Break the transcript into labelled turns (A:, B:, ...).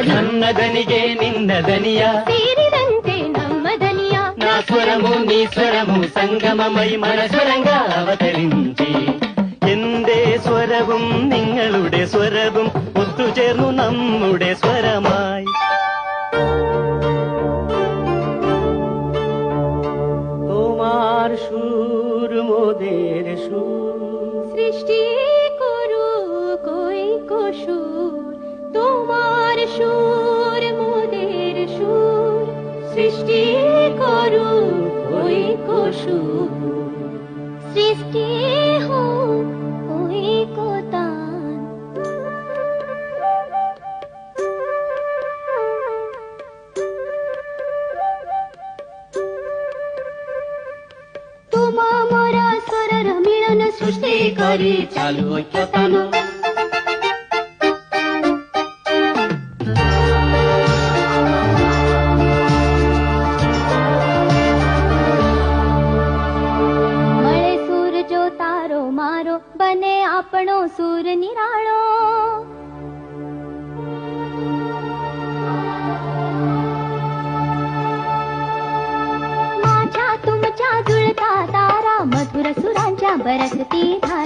A: ನನ್ನ ದನಿಗೆ ನಿನ್ನ ದನಿಯ
B: ಸೇರಿದಂತೆ ನಮ್ಮ ದನಿಯ
A: నా స్వరము నీ స్వరము സംഗമമൈ മനസ്വരങ്ക അവതരിഞ്ചി എന്റെ സ്വരവും നിങ്ങളുടെ സ്വരവും ഒത്തുചേർന്നു നമ്മുടെ സ്വരമായി তোমার সুর মোদের সুর
B: সৃষ্টি করু কৈক সুর তোমার সুর মোদের সুর সৃষ্টি করু কৈক সুর সৃষ্টি হোক কৈক তান তোমা মোরা স্বরর মিলন সৃষ্টি
A: କରି ଚାଲୁ ଐକ୍ୟତାନ
B: મળે સૂર જો તારો મારો બને આપણો સૂર નિરાળો माझ्या तुमच्या जुळता तारा मधुर सुरांच्या बरसती धारा